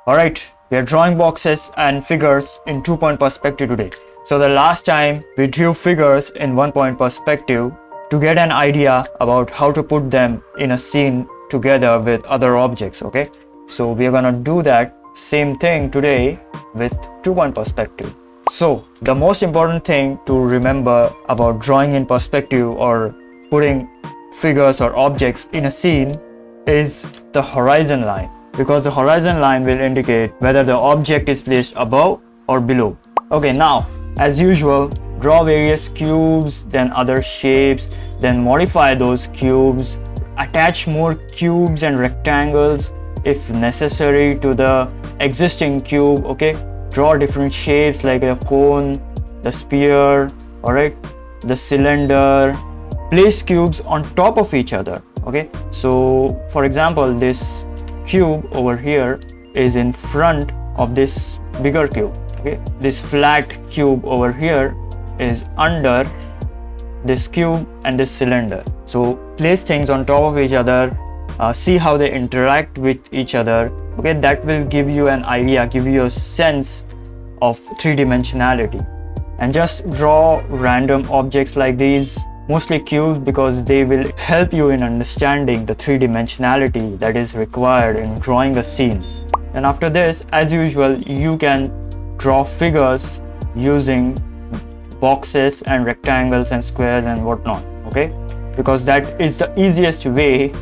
Alright, we are drawing boxes and figures in 2-point perspective today. So the last time we drew figures in 1-point perspective to get an idea about how to put them in a scene together with other objects, okay? So we are gonna do that same thing today with 2-point perspective. So the most important thing to remember about drawing in perspective or putting figures or objects in a scene is the horizon line, because the horizon line will indicate whether the object is placed above or below. Okay, now as usual, draw various cubes, then other shapes, then modify those cubes, attach more cubes and rectangles if necessary to the existing cube, okay? Draw different shapes like a cone, the sphere, alright, the cylinder. Place cubes on top of each other, okay? So for example, this cube over here is in front of this bigger cube, okay? This flat cube over here is under this cube and this cylinder. So place things on top of each other, see how they interact with each other, okay? That will give you an idea, give you a sense of three-dimensionality. And just draw random objects like these, mostly cubes, because they will help you in understanding the three-dimensionality that is required in drawing a scene. And after this, as usual, you can draw figures using boxes and rectangles and squares and whatnot, okay? Because that is the easiest way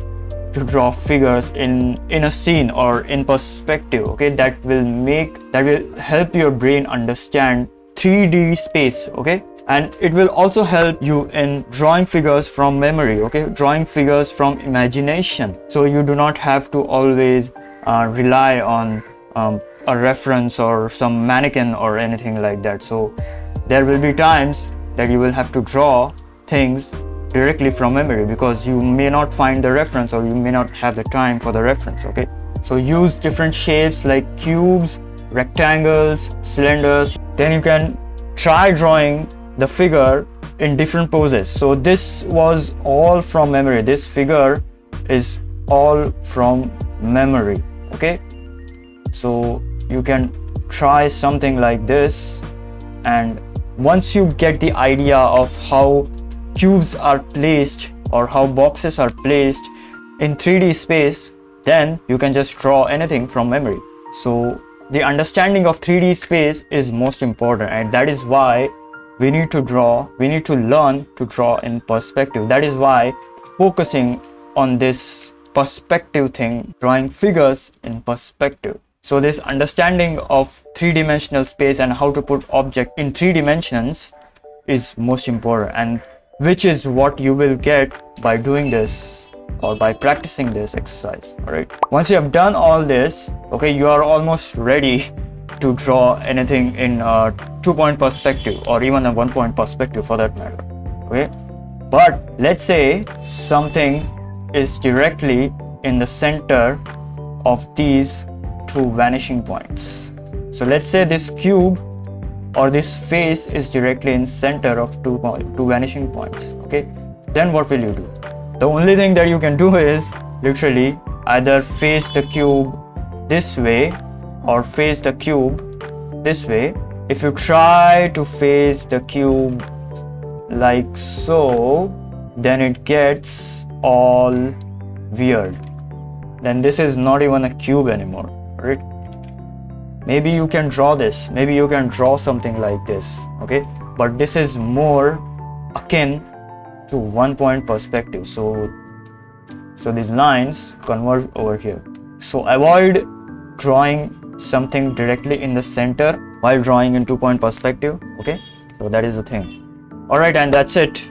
to draw figures in a scene or in perspective, okay? That will help your brain understand 3D space, okay? And it will also help you in drawing figures from memory, okay? Drawing figures from imagination. So you do not have to always rely on a reference or some mannequin or anything like that. So there will be times that you will have to draw things directly from memory because you may not find the reference or you may not have the time for the reference, okay? So use different shapes like cubes, rectangles, cylinders. Then you can try drawing the figure in different poses. So this was all from memory. This figure is all from memory, okay? So you can try something like this, and once you get the idea of how cubes are placed or how boxes are placed in 3D space, then you can just draw anything from memory. So the understanding of 3D space is most important, and that is why we need to learn to draw in perspective. That is why focusing on this perspective thing, drawing figures in perspective. So this understanding of three-dimensional space and how to put object in 3 dimensions is most important, and which is what you will get by doing this or by practicing this exercise. All right, once you have done all this, okay, you are almost ready to draw anything in a 2-point perspective or even a 1-point perspective for that matter, okay? But let's say something is directly in the center of these 2 vanishing points. So let's say this cube or this face is directly in center of 2 vanishing points, okay? Then what will you do? The only thing that you can do is literally either face the cube this way or face the cube this way. If you try to face the cube like so, then it gets all weird. Then this is not even a cube anymore, right? Maybe you can draw this, maybe you can draw something like this, okay? But this is more akin to 1-point perspective. So these lines converge over here. So avoid drawing something directly in the center while drawing in 2-point perspective, okay? So that is the thing. All right, and that's it,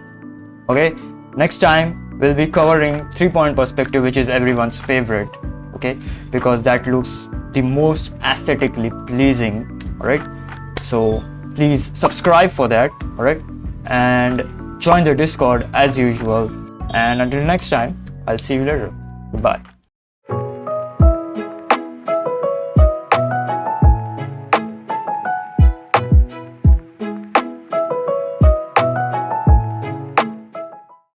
okay? Next time we'll be covering 3-point perspective, which is everyone's favorite, okay? Because that looks the most aesthetically pleasing, all right? So please subscribe for that, all right? And join the Discord as usual. And until next time, I'll see you later. Goodbye.